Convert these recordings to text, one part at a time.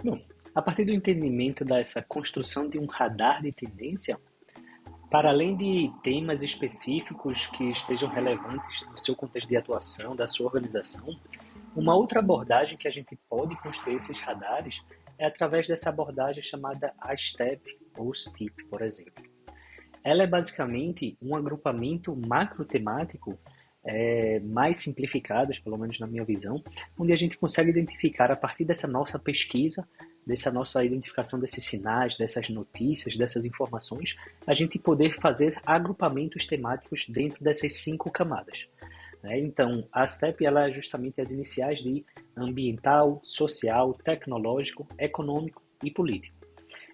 Bom, a partir do entendimento dessa construção de um radar de tendência, para além de temas específicos que estejam relevantes no seu contexto de atuação, da sua organização, uma outra abordagem que a gente pode construir esses radares é através dessa abordagem chamada A-STEP ou STEEP, por exemplo. Ela é basicamente um agrupamento macrotemático mais simplificados, pelo menos na minha visão, onde a gente consegue identificar a partir dessa nossa pesquisa, dessa nossa identificação desses sinais, dessas notícias, dessas informações, a gente poder fazer agrupamentos temáticos dentro dessas 5 camadas. Então, a STEP ela é justamente as iniciais de ambiental, social, tecnológico, econômico e político.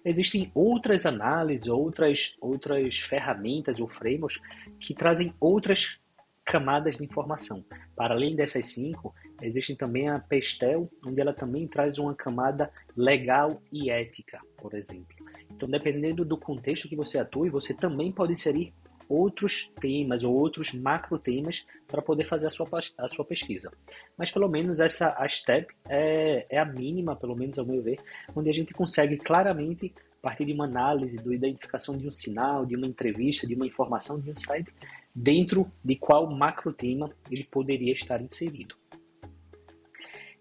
Existem outras análises, outras ferramentas ou frameworks que trazem outras camadas de informação. Para além dessas 5, existe também a PESTEL, onde ela também traz uma camada legal e ética, por exemplo. Então, dependendo do contexto que você atue, você também pode inserir outros temas ou outros macro temas para poder fazer a sua pesquisa. Mas pelo menos a STEP é a mínima, pelo menos ao meu ver, onde a gente consegue claramente, a partir de uma análise, da identificação de um sinal, de uma entrevista, de uma informação, de um site, dentro de qual macro tema ele poderia estar inserido.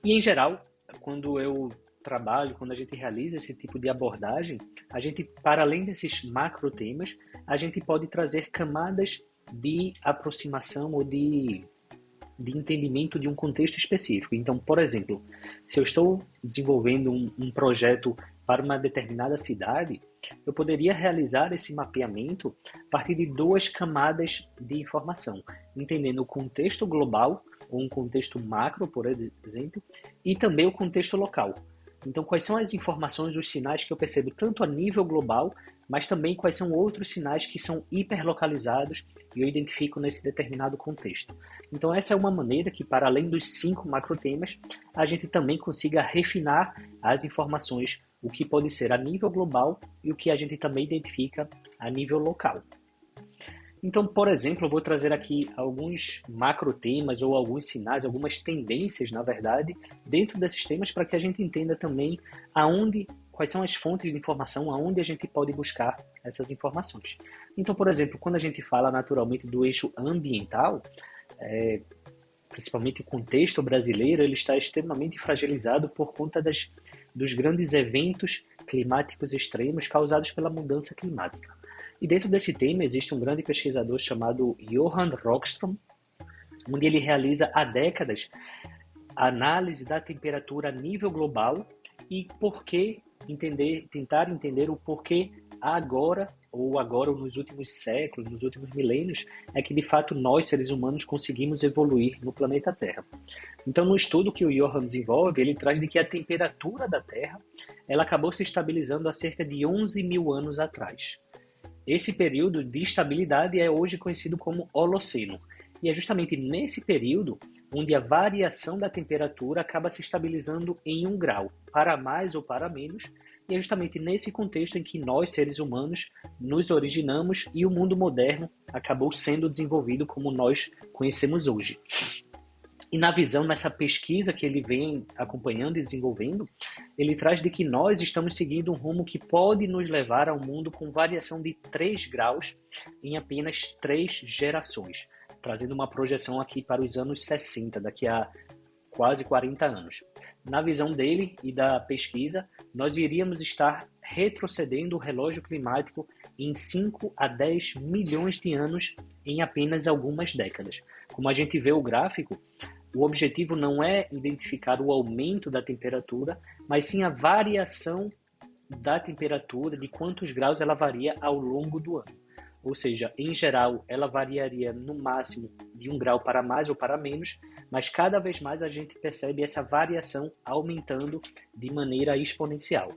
E em geral, quando eu trabalho, quando a gente realiza esse tipo de abordagem, a gente, para além desses macro temas, a gente pode trazer camadas de aproximação ou de entendimento de um contexto específico. Então, por exemplo, se eu estou desenvolvendo um projeto para uma determinada cidade, eu poderia realizar esse mapeamento a partir de 2 camadas de informação, entendendo o contexto global, ou um contexto macro, por exemplo, e também o contexto local. Então, quais são as informações, os sinais que eu percebo tanto a nível global, mas também quais são outros sinais que são hiperlocalizados e eu identifico nesse determinado contexto. Então, essa é uma maneira que, para além dos 5 macrotemas, a gente também consiga refinar as informações, o que pode ser a nível global e o que a gente também identifica a nível local. Então, por exemplo, eu vou trazer aqui alguns macrotemas ou alguns sinais, algumas tendências, na verdade, dentro desses temas para que a gente entenda também quais são as fontes de informação, aonde a gente pode buscar essas informações. Então, por exemplo, quando a gente fala naturalmente do eixo ambiental, principalmente o contexto brasileiro, ele está extremamente fragilizado por conta dos grandes eventos climáticos extremos causados pela mudança climática. E dentro desse tema existe um grande pesquisador chamado Johan Rockström, onde ele realiza há décadas a análise da temperatura a nível global e tentar entender o porquê agora ou nos últimos séculos, nos últimos milênios, é que de fato nós, seres humanos, conseguimos evoluir no planeta Terra. Então, no estudo que o Johan desenvolve, ele traz de que a temperatura da Terra ela acabou se estabilizando há cerca de 11 mil anos atrás. Esse período de estabilidade é hoje conhecido como Holoceno. E é justamente nesse período onde a variação da temperatura acaba se estabilizando em 1 grau, para mais ou para menos, e é justamente nesse contexto em que nós, seres humanos, nos originamos e o mundo moderno acabou sendo desenvolvido como nós conhecemos hoje. E na visão, nessa pesquisa que ele vem acompanhando e desenvolvendo, ele traz de que nós estamos seguindo um rumo que pode nos levar a um mundo com variação de 3 graus em apenas 3 gerações, trazendo uma projeção aqui para os anos 60, daqui a quase 40 anos. Na visão dele e da pesquisa, nós iríamos estar retrocedendo o relógio climático em 5 a 10 milhões de anos em apenas algumas décadas. Como a gente vê o gráfico, o objetivo não é identificar o aumento da temperatura, mas sim a variação da temperatura, de quantos graus ela varia ao longo do ano. Ou seja, em geral, ela variaria no máximo de 1 grau para mais ou para menos, mas cada vez mais a gente percebe essa variação aumentando de maneira exponencial.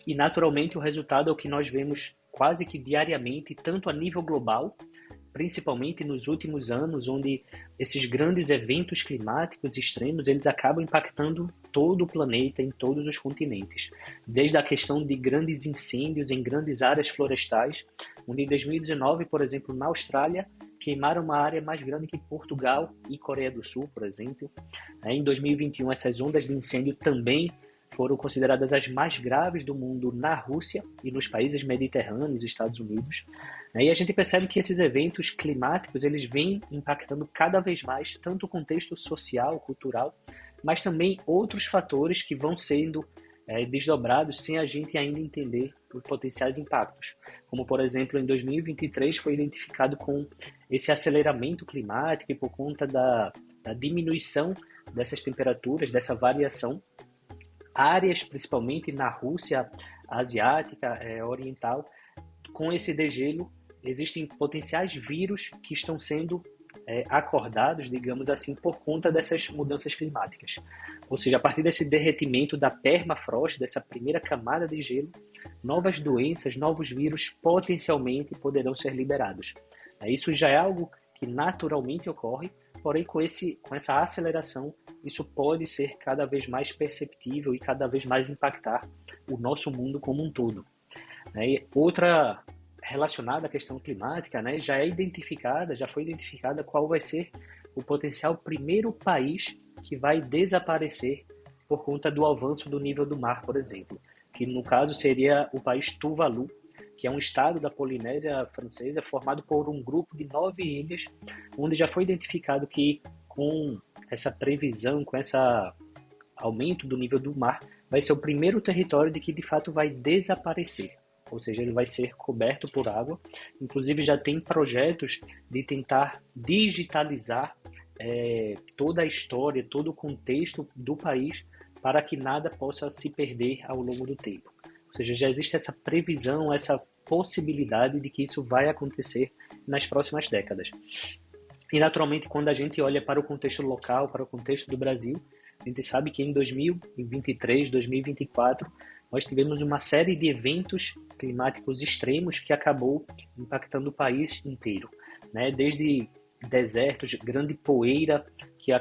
E naturalmente o resultado é o que nós vemos quase que diariamente, tanto a nível global, principalmente nos últimos anos, onde esses grandes eventos climáticos extremos, eles acabam impactando todo o planeta, em todos os continentes. Desde a questão de grandes incêndios em grandes áreas florestais, onde em 2019, por exemplo, na Austrália, queimaram uma área mais grande que Portugal e Coreia do Sul, por exemplo. Em 2021, essas ondas de incêndio também foram consideradas as mais graves do mundo na Rússia e nos países mediterrâneos, Estados Unidos, né? E a gente percebe que esses eventos climáticos eles vêm impactando cada vez mais tanto o contexto social, cultural, mas também outros fatores que vão sendo desdobrados sem a gente ainda entender os potenciais impactos. Como, por exemplo, em 2023 foi identificado com esse aceleramento climático e por conta da diminuição dessas temperaturas, dessa variação, áreas, principalmente na Rússia asiática, oriental, com esse degelo, existem potenciais vírus que estão sendo acordados, digamos assim, por conta dessas mudanças climáticas. Ou seja, a partir desse derretimento da permafrost, dessa primeira camada de gelo, novas doenças, novos vírus potencialmente poderão ser liberados. Isso já é algo que naturalmente ocorre, porém com essa aceleração, isso pode ser cada vez mais perceptível e cada vez mais impactar o nosso mundo como um todo. E outra relacionada à questão climática, né, já foi identificada qual vai ser o potencial primeiro país que vai desaparecer por conta do avanço do nível do mar, por exemplo, que no caso seria o país Tuvalu, que é um estado da Polinésia Francesa formado por um grupo de 9 ilhas, onde já foi identificado que com essa previsão, com esse aumento do nível do mar, vai ser o primeiro território de que de fato vai desaparecer. Ou seja, ele vai ser coberto por água. Inclusive já tem projetos de tentar digitalizar toda a história, todo o contexto do país para que nada possa se perder ao longo do tempo. Ou seja, já existe essa previsão, essa possibilidade de que isso vai acontecer nas próximas décadas. E naturalmente, quando a gente olha para o contexto local, para o contexto do Brasil, a gente sabe que em 2023, 2024, nós tivemos uma série de eventos climáticos extremos que acabou impactando o país inteiro, né? Desde desertos, grande poeira que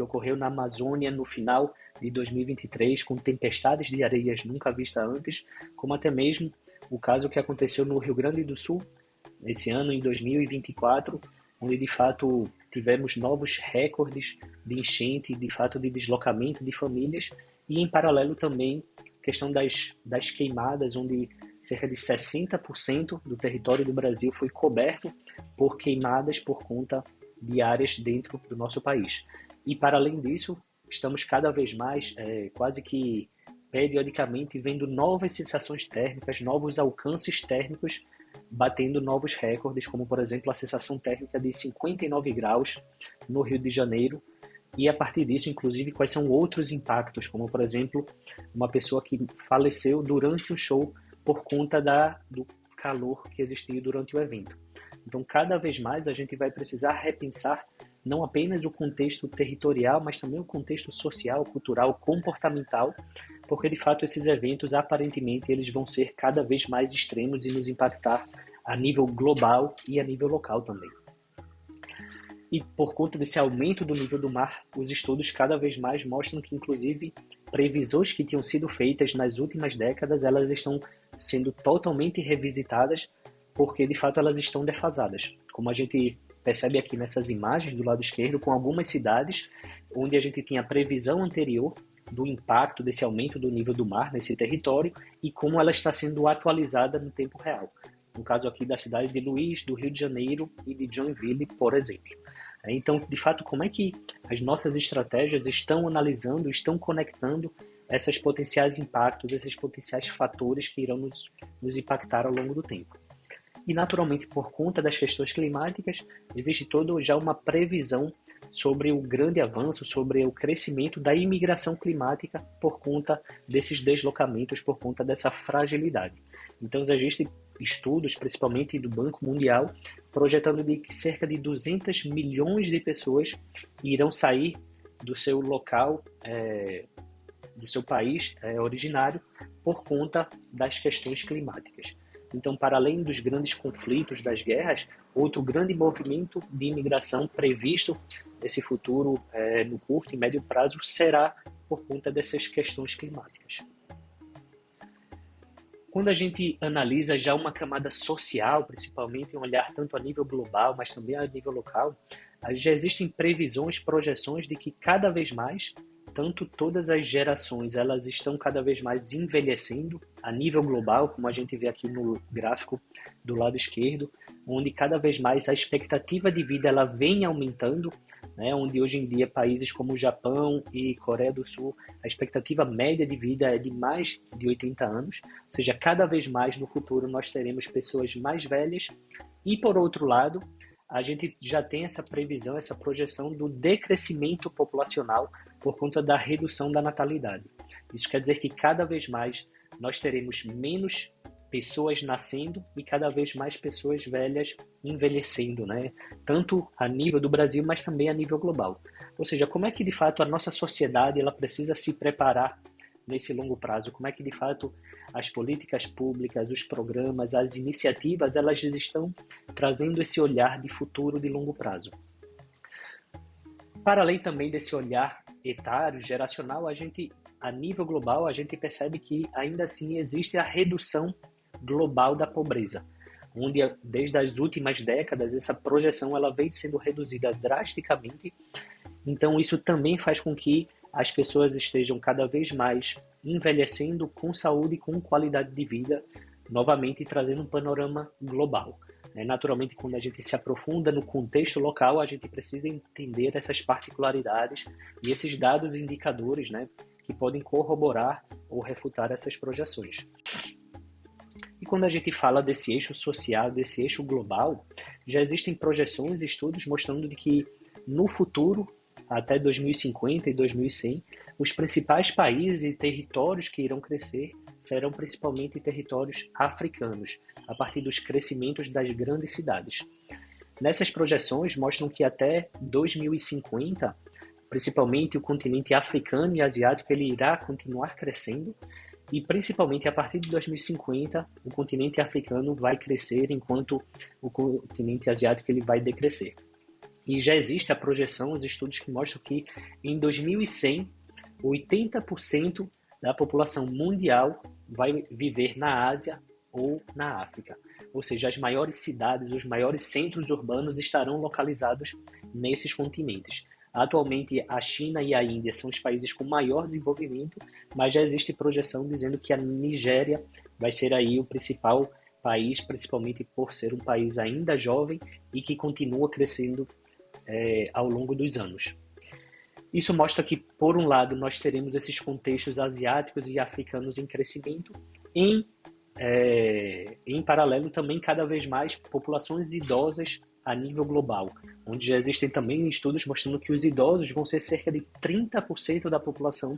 ocorreu na Amazônia no final de 2023, com tempestades de areias nunca vistas antes, como até mesmo o caso que aconteceu no Rio Grande do Sul, esse ano, em 2024, onde de fato tivemos novos recordes de enchente, de fato de deslocamento de famílias, e em paralelo também questão das queimadas, onde cerca de 60% do território do Brasil foi coberto por queimadas por conta de áreas dentro do nosso país. E para além disso, estamos cada vez mais, quase que periodicamente, vendo novas sensações térmicas, novos alcances térmicos, batendo novos recordes, como por exemplo a sensação térmica de 59 graus no Rio de Janeiro. E a partir disso, inclusive, quais são outros impactos, como por exemplo, uma pessoa que faleceu durante o show por conta do calor que existiu durante o evento. Então, cada vez mais a gente vai precisar repensar não apenas o contexto territorial, mas também o contexto social, cultural, comportamental, porque de fato esses eventos, aparentemente, eles vão ser cada vez mais extremos e nos impactar a nível global e a nível local também. E por conta desse aumento do nível do mar, os estudos cada vez mais mostram que, inclusive, previsões que tinham sido feitas nas últimas décadas, elas estão sendo totalmente revisitadas, porque de fato elas estão defasadas. Como a gente percebe aqui nessas imagens do lado esquerdo, com algumas cidades onde a gente tinha a previsão anterior do impacto desse aumento do nível do mar nesse território e como ela está sendo atualizada no tempo real. No caso aqui da cidade de Luiz, do Rio de Janeiro e de Joinville, por exemplo. Então, de fato, como é que as nossas estratégias estão analisando, estão conectando esses potenciais impactos, esses potenciais fatores que irão nos impactar ao longo do tempo? E, naturalmente, por conta das questões climáticas, existe toda já uma previsão sobre o grande avanço, sobre o crescimento da imigração climática por conta desses deslocamentos, por conta dessa fragilidade. Então, existem estudos, principalmente do Banco Mundial, projetando de que cerca de 200 milhões de pessoas irão sair do seu local, do seu país originário, por conta das questões climáticas. Então, para além dos grandes conflitos, das guerras, outro grande movimento de imigração previsto nesse futuro, no curto e médio prazo, será por conta dessas questões climáticas. Quando a gente analisa já uma camada social, principalmente um olhar tanto a nível global, mas também a nível local, já existem previsões, projeções de que cada vez mais portanto, todas as gerações elas estão cada vez mais envelhecendo a nível global, como a gente vê aqui no gráfico do lado esquerdo, onde cada vez mais a expectativa de vida ela vem aumentando, né? Onde hoje em dia países como o Japão e Coreia do Sul, a expectativa média de vida é de mais de 80 anos, ou seja, cada vez mais no futuro nós teremos pessoas mais velhas e, por outro lado, a gente já tem essa previsão, essa projeção do decrescimento populacional por conta da redução da natalidade. Isso quer dizer que cada vez mais nós teremos menos pessoas nascendo e cada vez mais pessoas velhas envelhecendo, né? Tanto a nível do Brasil, mas também a nível global. Ou seja, como é que de fato a nossa sociedade ela precisa se preparar nesse longo prazo? Como é que de fato as políticas públicas, os programas, as iniciativas, elas estão trazendo esse olhar de futuro de longo prazo? Para além também desse olhar etário, geracional, a nível global, a gente percebe que ainda assim existe a redução global da pobreza, onde desde as últimas décadas essa projeção ela vem sendo reduzida drasticamente. Então isso também faz com que as pessoas estejam cada vez mais envelhecendo com saúde e com qualidade de vida, novamente trazendo um panorama global. Naturalmente, quando a gente se aprofunda no contexto local, a gente precisa entender essas particularidades e esses dados e indicadores, né, que podem corroborar ou refutar essas projeções. E quando a gente fala desse eixo social, desse eixo global, já existem projeções e estudos mostrando de que no futuro, até 2050 e 2100, os principais países e territórios que irão crescer serão principalmente territórios africanos, a partir dos crescimentos das grandes cidades. Nessas projeções mostram que até 2050, principalmente o continente africano e asiático, ele irá continuar crescendo, e principalmente a partir de 2050, o continente africano vai crescer enquanto o continente asiático ele vai decrescer. E já existe a projeção, os estudos que mostram que em 2100, 80% da população mundial vai viver na Ásia ou na África. Ou seja, as maiores cidades, os maiores centros urbanos estarão localizados nesses continentes. Atualmente, a China e a Índia são os países com maior desenvolvimento, mas já existe projeção dizendo que a Nigéria vai ser aí o principal país, principalmente por ser um país ainda jovem e que continua crescendo ao longo dos anos. Isso mostra que, por um lado, nós teremos esses contextos asiáticos e africanos em crescimento, em paralelo também cada vez mais populações idosas a nível global, onde já existem também estudos mostrando que os idosos vão ser cerca de 30% da população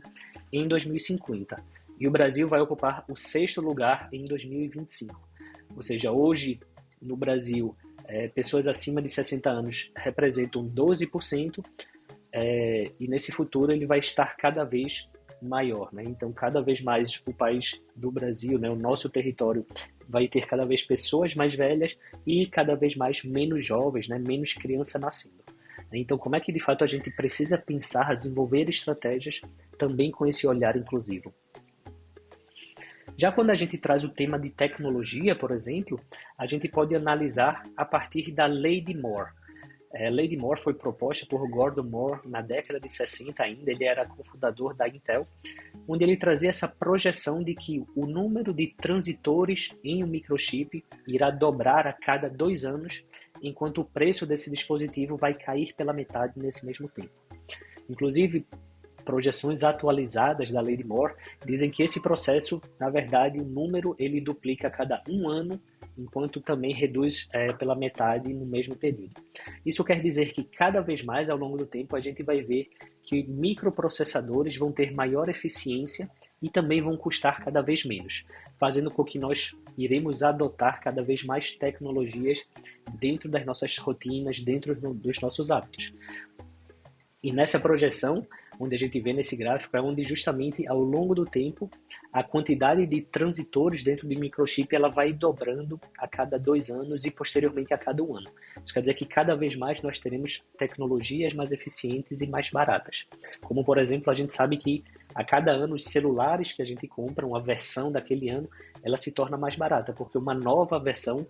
em 2050, e o Brasil vai ocupar o 6º lugar em 2025. Ou seja, hoje no Brasil, pessoas acima de 60 anos representam 12%, e nesse futuro ele vai estar cada vez maior, né? Então, cada vez mais o país do Brasil, né, o nosso território, vai ter cada vez pessoas mais velhas e cada vez mais menos jovens, né, menos criança nascendo. Então, como é que de fato a gente precisa pensar, desenvolver estratégias também com esse olhar inclusivo? Já quando a gente traz o tema de tecnologia, por exemplo, a gente pode analisar a partir da Lei de Moore. A Lei de Moore foi proposta por Gordon Moore na década de 60 ainda, ele era cofundador da Intel, onde ele trazia essa projeção de que o número de transitores em um microchip irá dobrar a cada 2 anos, enquanto o preço desse dispositivo vai cair pela metade nesse mesmo tempo. Inclusive, projeções atualizadas da Lei de Moore dizem que esse processo, na verdade, o número ele duplica a cada 1 ano, enquanto também reduz pela metade no mesmo período. Isso quer dizer que cada vez mais ao longo do tempo a gente vai ver que microprocessadores vão ter maior eficiência e também vão custar cada vez menos, fazendo com que nós iremos adotar cada vez mais tecnologias dentro das nossas rotinas, dentro dos nossos hábitos. E nessa projeção, onde a gente vê nesse gráfico, é onde justamente ao longo do tempo a quantidade de transitores dentro de microchip ela vai dobrando a cada 2 anos e posteriormente a cada 1 ano. Isso quer dizer que cada vez mais nós teremos tecnologias mais eficientes e mais baratas. Como, por exemplo, a gente sabe que a cada ano os celulares que a gente compra, uma versão daquele ano, ela se torna mais barata, porque uma nova versão,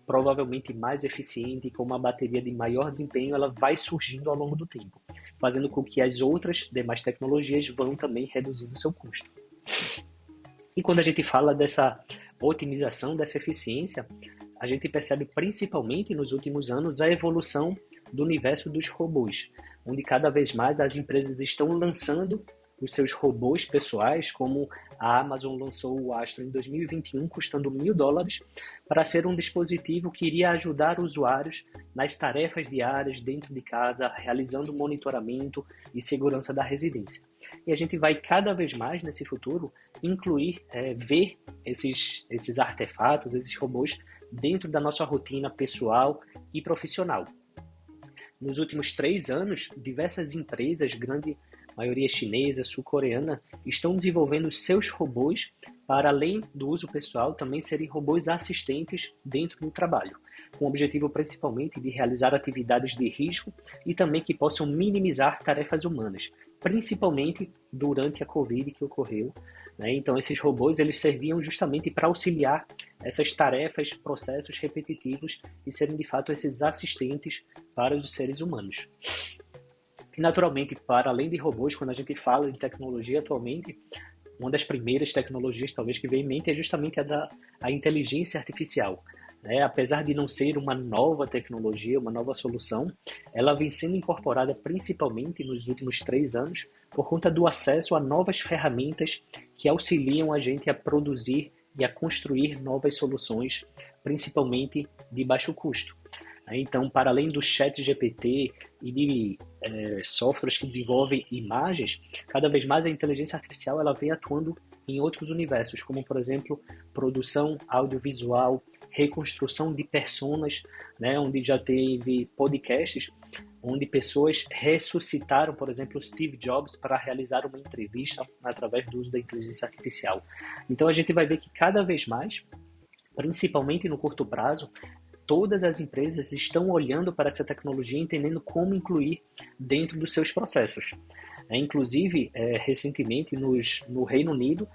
provavelmente mais eficiente, com uma bateria de maior desempenho, ela vai surgindo ao longo do tempo. fazendo com que as outras demais tecnologias vão também reduzindo seu custo. E quando a gente fala dessa otimização, dessa eficiência, a gente percebe principalmente nos últimos anos a evolução do universo dos robôs, onde cada vez mais as empresas estão lançando os seus robôs pessoais, como a Amazon lançou o Astro em 2021, custando $1.000, para ser um dispositivo que iria ajudar usuários nas tarefas diárias dentro de casa, realizando monitoramento e segurança da residência. E a gente vai cada vez mais nesse futuro incluir, ver esses artefatos, esses robôs dentro da nossa rotina pessoal e profissional. Nos últimos 3 anos, diversas empresas, grande maioria chinesa, sul-coreana, estão desenvolvendo seus robôs para, além do uso pessoal, também serem robôs assistentes dentro do trabalho, com o objetivo principalmente de realizar atividades de risco e também que possam minimizar tarefas humanas, principalmente durante a Covid que ocorreu, né? Então, esses robôs eles serviam justamente para auxiliar essas tarefas, processos repetitivos e serem de fato esses assistentes para os seres humanos. E, naturalmente, para além de robôs, quando a gente fala de tecnologia atualmente, uma das primeiras tecnologias talvez que vem em mente é justamente a inteligência artificial. Apesar de não ser uma nova tecnologia, uma nova solução, ela vem sendo incorporada principalmente nos últimos 3 anos por conta do acesso a novas ferramentas que auxiliam a gente a produzir e a construir novas soluções, principalmente de baixo custo. Então, para além do ChatGPT e de softwares que desenvolvem imagens, cada vez mais a inteligência artificial ela vem atuando em outros universos, como, por exemplo, produção audiovisual, reconstrução de personas, né, onde já teve podcasts, onde pessoas ressuscitaram, por exemplo, Steve Jobs para realizar uma entrevista através do uso da inteligência artificial. Então, a gente vai ver que cada vez mais, principalmente no curto prazo, todas as empresas estão olhando para essa tecnologia, entendendo como incluir dentro dos seus processos. Inclusive, recentemente, no Reino Unido,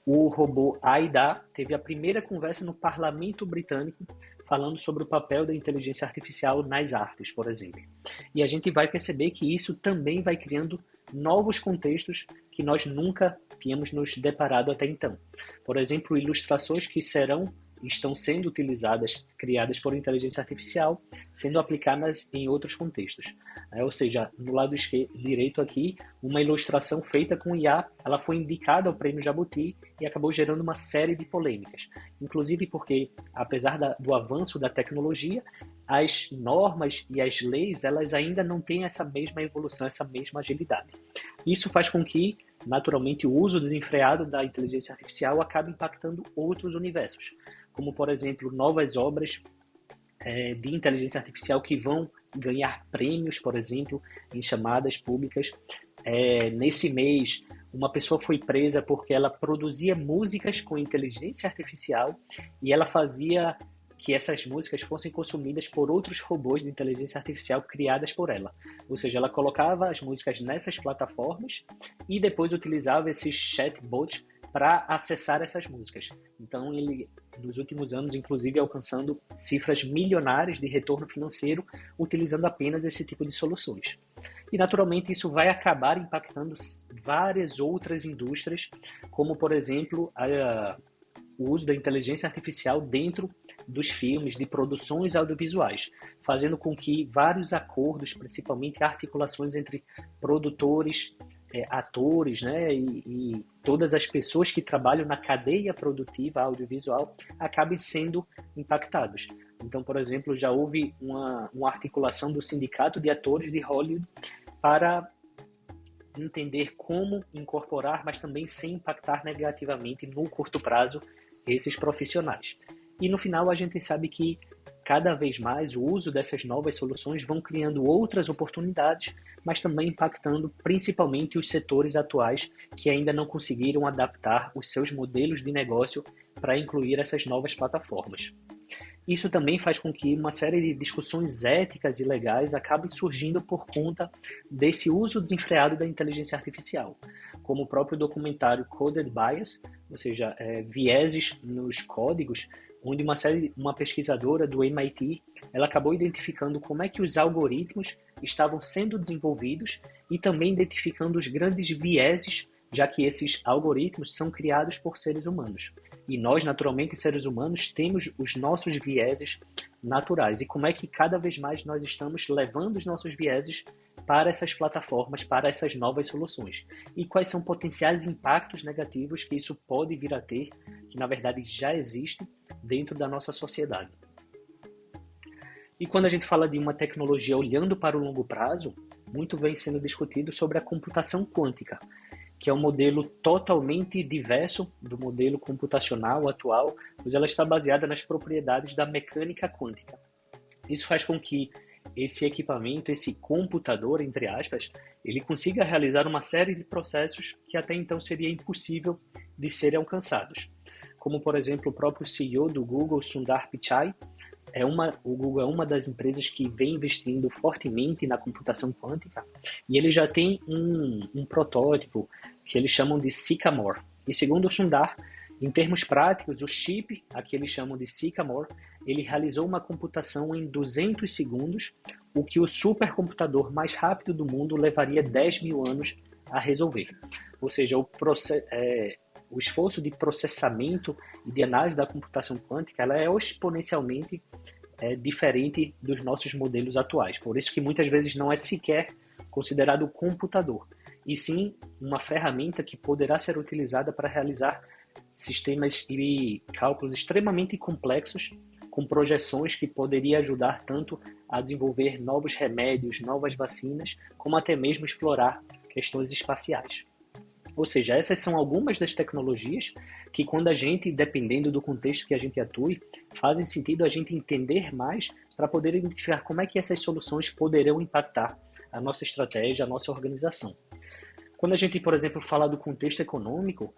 o robô AIDA teve a primeira conversa no Parlamento Britânico falando sobre o papel da inteligência artificial nas artes, por exemplo. E a gente vai perceber que isso também vai criando novos contextos que nós nunca tínhamos nos deparado até então. Por exemplo, ilustrações que estão sendo utilizadas, criadas por inteligência artificial, sendo aplicadas em outros contextos. Ou seja, no lado direito aqui, uma ilustração feita com IA, ela foi indicada ao Prêmio Jabuti e acabou gerando uma série de polêmicas. Inclusive porque, apesar do avanço da tecnologia, as normas e as leis, elas ainda não têm essa mesma evolução, essa mesma agilidade. Isso faz com que, naturalmente, o uso desenfreado da inteligência artificial acabe impactando outros universos, como, por exemplo, novas obras de inteligência artificial que vão ganhar prêmios, por exemplo, em chamadas públicas. Nesse mês, uma pessoa foi presa porque ela produzia músicas com inteligência artificial e ela fazia que essas músicas fossem consumidas por outros robôs de inteligência artificial criadas por ela. Ou seja, ela colocava as músicas nessas plataformas e depois utilizava esses chatbots para acessar essas músicas. Então, ele, nos últimos anos, inclusive, alcançando cifras milionárias de retorno financeiro, utilizando apenas esse tipo de soluções. E, naturalmente, isso vai acabar impactando várias outras indústrias, como, por exemplo, o uso da inteligência artificial dentro dos filmes, de produções audiovisuais, fazendo com que vários acordos, principalmente articulações entre produtores, atores, né, e todas as pessoas que trabalham na cadeia produtiva audiovisual acabem sendo impactados. Então, por exemplo, já houve uma articulação do Sindicato de Atores de Hollywood para entender como incorporar, mas também sem impactar negativamente no curto prazo esses profissionais. E no final a gente sabe que cada vez mais o uso dessas novas soluções vão criando outras oportunidades, mas também impactando principalmente os setores atuais que ainda não conseguiram adaptar os seus modelos de negócio para incluir essas novas plataformas. Isso também faz com que uma série de discussões éticas e legais acabem surgindo por conta desse uso desenfreado da inteligência artificial, como o próprio documentário Coded Bias, ou seja, vieses nos códigos, onde uma pesquisadora do MIT, ela acabou identificando como é que os algoritmos estavam sendo desenvolvidos e também identificando os grandes vieses, já que esses algoritmos são criados por seres humanos. E nós, naturalmente, seres humanos, temos os nossos vieses naturais. E como é que cada vez mais nós estamos levando os nossos vieses para essas plataformas, para essas novas soluções. E quais são potenciais impactos negativos que isso pode vir a ter, que na verdade já existe dentro da nossa sociedade. E quando a gente fala de uma tecnologia olhando para o longo prazo, muito vem sendo discutido sobre a computação quântica, que é um modelo totalmente diverso do modelo computacional atual, pois ela está baseada nas propriedades da mecânica quântica. Isso faz com que esse equipamento, esse computador, entre aspas, ele consiga realizar uma série de processos que até então seria impossível de serem alcançados. Como, por exemplo, o próprio CEO do Google, Sundar Pichai, o Google é uma das empresas que vem investindo fortemente na computação quântica e ele já tem um protótipo que eles chamam de Sycamore. E segundo o Sundar, em termos práticos, o chip, a que eles chamam de Sycamore, ele realizou uma computação em 200 segundos, o que o supercomputador mais rápido do mundo levaria 10 mil anos a resolver. Ou seja, o esforço de processamento e de análise da computação quântica ela é exponencialmente diferente dos nossos modelos atuais. Por isso que muitas vezes não é sequer considerado computador, e sim uma ferramenta que poderá ser utilizada para realizar sistemas e cálculos extremamente complexos, com projeções que poderia ajudar tanto a desenvolver novos remédios, novas vacinas, como até mesmo explorar questões espaciais. Ou seja, essas são algumas das tecnologias que, quando a gente, dependendo do contexto que a gente atue, fazem sentido a gente entender mais para poder identificar como é que essas soluções poderão impactar a nossa estratégia, a nossa organização. Quando a gente, por exemplo, fala do contexto econômico,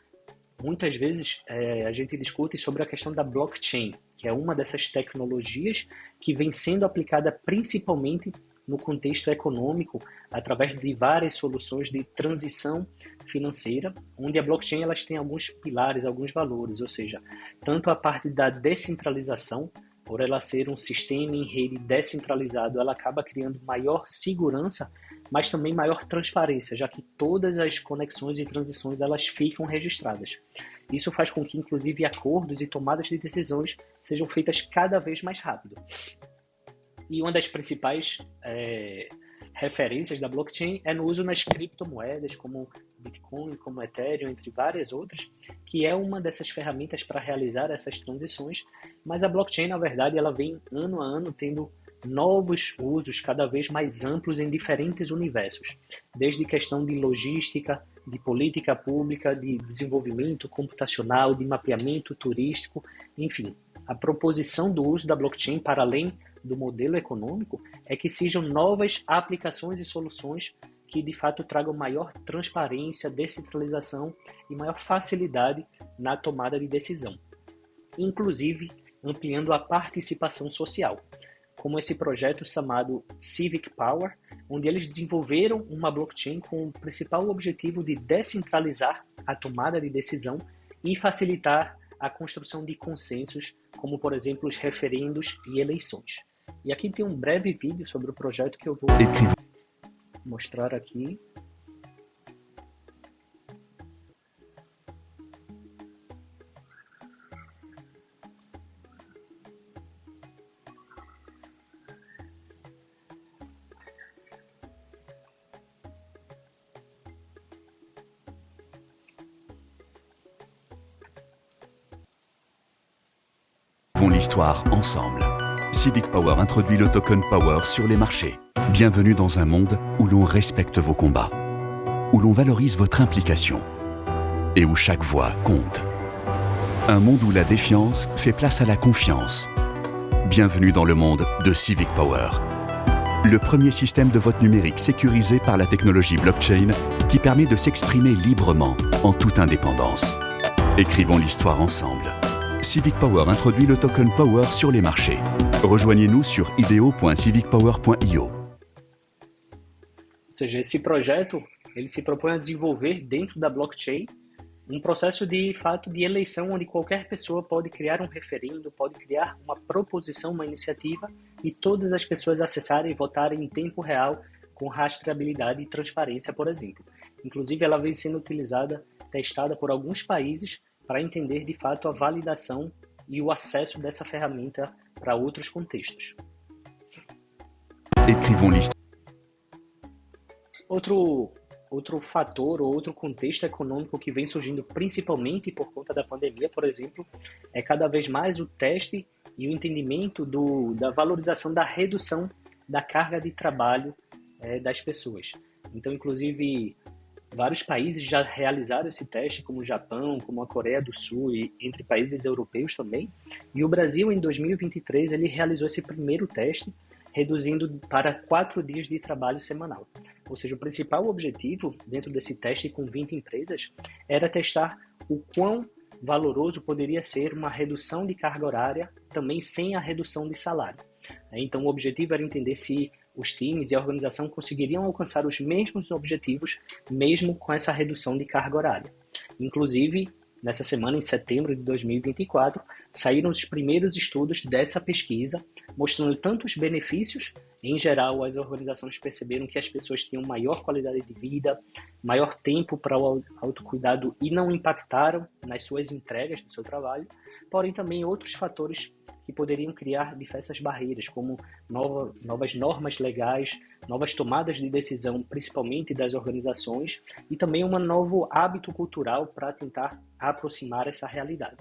muitas vezes a gente discute sobre a questão da blockchain, que é uma dessas tecnologias que vem sendo aplicada principalmente no contexto econômico, através de várias soluções de transição financeira, onde a blockchain elas tem alguns pilares, alguns valores, ou seja, tanto a parte da descentralização, por ela ser um sistema em rede descentralizado, ela acaba criando maior segurança, mas também maior transparência, já que todas as conexões e transições elas ficam registradas. Isso faz com que, inclusive, acordos e tomadas de decisões sejam feitas cada vez mais rápido. E uma das principais referências da blockchain é no uso nas criptomoedas, como Bitcoin, como Ethereum, entre várias outras, que é uma dessas ferramentas para realizar essas transições, mas a blockchain, na verdade, ela vem ano a ano tendo novos usos cada vez mais amplos em diferentes universos, desde questão de logística, de política pública, de desenvolvimento computacional, de mapeamento turístico, enfim. A proposição do uso da blockchain para além do modelo econômico é que sejam novas aplicações e soluções que de fato tragam maior transparência, descentralização e maior facilidade na tomada de decisão, inclusive ampliando a participação social, como esse projeto chamado Civic Power, onde eles desenvolveram uma blockchain com o principal objetivo de descentralizar a tomada de decisão e facilitar a construção de consensos, como por exemplo os referendos e eleições. E aqui tem um breve vídeo sobre o projeto que eu vou mostrar aqui. L'histoire ensemble. Civic Power introduit le token Power sur les marchés. Bienvenue dans un monde où l'on respecte vos combats, où l'on valorise votre implication et où chaque voix compte. Un monde où la défiance fait place à la confiance. Bienvenue dans le monde de Civic Power. Le premier système de vote numérique sécurisé par la technologie blockchain qui permet de s'exprimer librement en toute indépendance. Écrivons l'histoire ensemble. Civic Power introduit le token Power sur les marchés. Rejoignez-nous sur ideo.civicpower.io. Ou seja, esse projeto ele se propõe a desenvolver dentro da blockchain um processo de fato de eleição onde qualquer pessoa pode criar um referendo, pode criar uma proposição, uma iniciativa e todas as pessoas acessarem e votarem em tempo real com rastreabilidade e transparência, por exemplo. Inclusive, ela vem sendo utilizada, testada por alguns países para entender de fato a validação e o acesso dessa ferramenta para outros contextos. Écrivons l'histoire. Outro fator ou outro contexto econômico que vem surgindo principalmente por conta da pandemia, por exemplo, é cada vez mais o teste e o entendimento da valorização da redução da carga de trabalho das pessoas. Então, inclusive, vários países já realizaram esse teste, como o Japão, como a Coreia do Sul e entre países europeus também. E o Brasil, em 2023, ele realizou esse primeiro teste, reduzindo para 4 dias de trabalho semanal. Ou seja, o principal objetivo dentro desse teste com 20 empresas era testar o quão valoroso poderia ser uma redução de carga horária também sem a redução de salário. Então, o objetivo era entender se os times e a organização conseguiriam alcançar os mesmos objetivos mesmo com essa redução de carga horária. Inclusive, nessa semana, em setembro de 2024, saíram os primeiros estudos dessa pesquisa, mostrando tanto os benefícios. Em geral, as organizações perceberam que as pessoas tinham maior qualidade de vida, maior tempo para o autocuidado e não impactaram nas suas entregas do seu trabalho, porém também outros fatores que poderiam criar diversas barreiras, como novas normas legais, novas tomadas de decisão, principalmente das organizações, e também um novo hábito cultural para tentar aproximar essa realidade.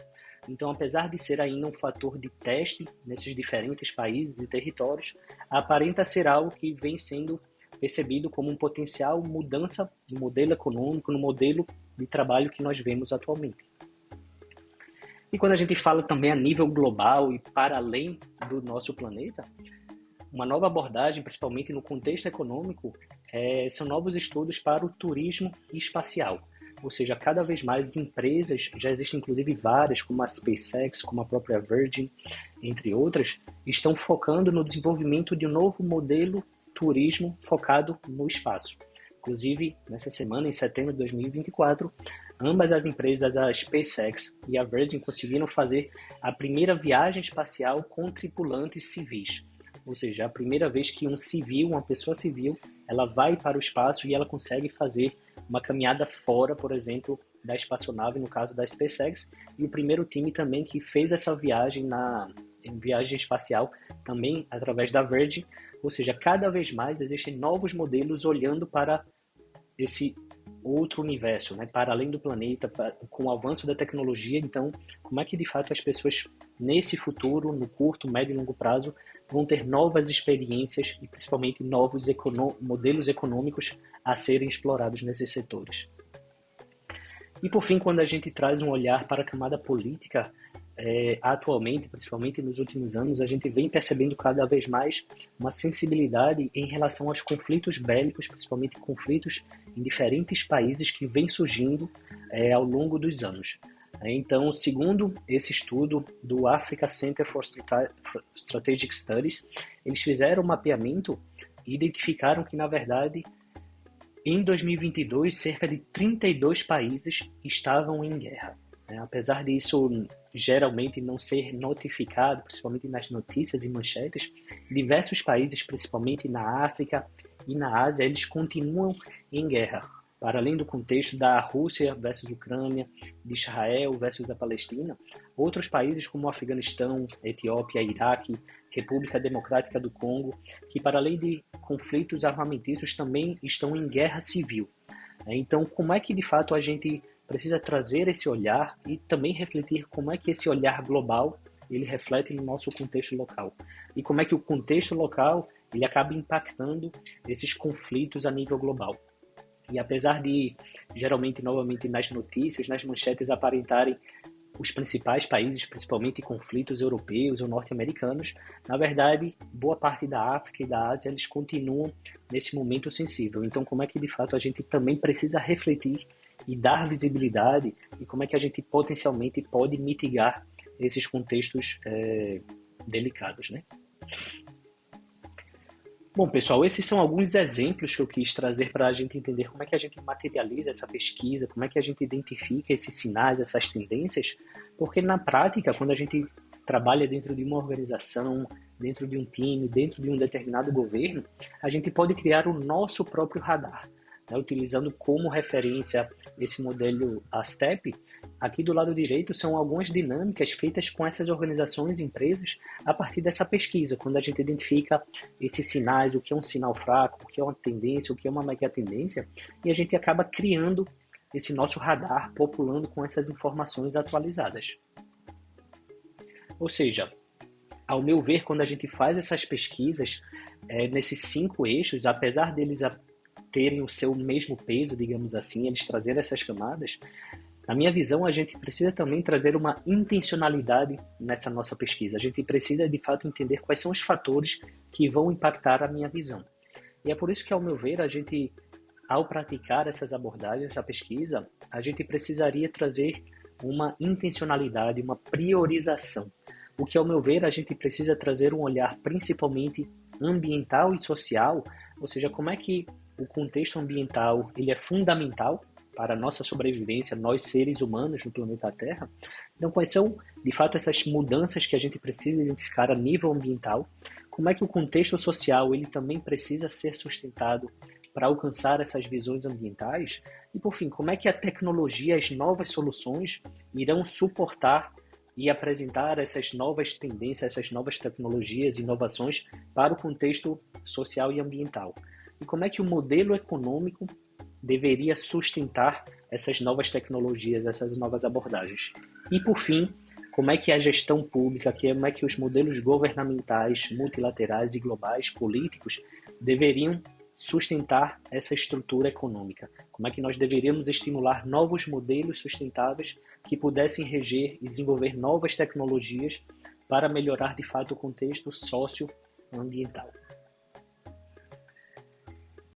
Então, apesar de ser ainda um fator de teste nesses diferentes países e territórios, aparenta ser algo que vem sendo percebido como um potencial mudança no modelo econômico, no modelo de trabalho que nós vemos atualmente. E quando a gente fala também a nível global e para além do nosso planeta, uma nova abordagem, principalmente no contexto econômico, são novos estudos para o turismo espacial. Ou seja, cada vez mais empresas, já existem inclusive várias, como a SpaceX, como a própria Virgin, entre outras, estão focando no desenvolvimento de um novo modelo turismo focado no espaço. Inclusive, nessa semana, em setembro de 2024, ambas as empresas, a SpaceX e a Virgin, conseguiram fazer a primeira viagem espacial com tripulantes civis. Ou seja, a primeira vez que uma pessoa civil, ela vai para o espaço e ela consegue fazer uma caminhada fora, por exemplo, da espaçonave, no caso da SpaceX, e o primeiro time também que fez essa viagem em viagem espacial, também através da Virgin. Ou seja, cada vez mais existem novos modelos olhando para esse outro universo, né? Para além do planeta, com o avanço da tecnologia. Então, como é que de fato as pessoas nesse futuro, no curto, médio e longo prazo, vão ter novas experiências e principalmente novos modelos econômicos a serem explorados nesses setores. E por fim, quando a gente traz um olhar para a camada política, atualmente, principalmente nos últimos anos, a gente vem percebendo cada vez mais uma sensibilidade em relação aos conflitos bélicos, principalmente conflitos em diferentes países que vêm surgindo ao longo dos anos. Então, segundo esse estudo do Africa Center for Strategic Studies, eles fizeram um mapeamento e identificaram que, na verdade, em 2022, cerca de 32 países estavam em guerra. Apesar disso geralmente não ser notificado, principalmente nas notícias e manchetes, diversos países, principalmente na África e na Ásia, eles continuam em guerra. Para além do contexto da Rússia versus Ucrânia, de Israel versus a Palestina, outros países como o Afeganistão, Etiópia, Iraque, República Democrática do Congo, que para além de conflitos armamentícios também estão em guerra civil. Então, como é que de fato a gente precisa trazer esse olhar e também refletir como é que esse olhar global ele reflete no nosso contexto local e como é que o contexto local ele acaba impactando esses conflitos a nível global. E apesar de, geralmente, novamente, nas notícias, nas manchetes aparentarem os principais países, principalmente conflitos europeus ou norte-americanos, na verdade, boa parte da África e da Ásia, eles continuam nesse momento sensível. Então, como é que, de fato, a gente também precisa refletir e dar visibilidade e como é que a gente potencialmente pode mitigar esses contextos delicados, né? Bom, pessoal, esses são alguns exemplos que eu quis trazer para a gente entender como é que a gente materializa essa pesquisa, como é que a gente identifica esses sinais, essas tendências, porque na prática, quando a gente trabalha dentro de uma organização, dentro de um time, dentro de um determinado governo, a gente pode criar o nosso próprio radar, né, utilizando como referência esse modelo ASTEP. Aqui do lado direito são algumas dinâmicas feitas com essas organizações e empresas a partir dessa pesquisa, quando a gente identifica esses sinais, o que é um sinal fraco, o que é uma tendência, o que é uma mega tendência, e a gente acaba criando esse nosso radar, populando com essas informações atualizadas. Ou seja, ao meu ver, quando a gente faz essas pesquisas, nesses 5 eixos, apesar deles terem o seu mesmo peso, digamos assim, eles trazerem essas camadas, na minha visão, a gente precisa também trazer uma intencionalidade nessa nossa pesquisa. A gente precisa, de fato, entender quais são os fatores que vão impactar a minha visão. E é por isso que, ao meu ver, a gente, ao praticar essas abordagens, essa pesquisa, a gente precisaria trazer uma intencionalidade, uma priorização. O que, ao meu ver, a gente precisa trazer um olhar principalmente ambiental e social, ou seja, como é que o contexto ambiental ele é fundamental para a nossa sobrevivência, nós seres humanos no planeta Terra. Então, quais são, de fato, essas mudanças que a gente precisa identificar a nível ambiental? Como é que o contexto social ele também precisa ser sustentado para alcançar essas visões ambientais? E, por fim, como é que a tecnologia, as novas soluções irão suportar e apresentar essas novas tendências, essas novas tecnologias e inovações para o contexto social e ambiental? E como é que o modelo econômico deveria sustentar essas novas tecnologias, essas novas abordagens? E, por fim, como é que a gestão pública, como é que os modelos governamentais, multilaterais e globais, políticos, deveriam sustentar essa estrutura econômica? Como é que nós deveríamos estimular novos modelos sustentáveis que pudessem reger e desenvolver novas tecnologias para melhorar, de fato, o contexto socioambiental?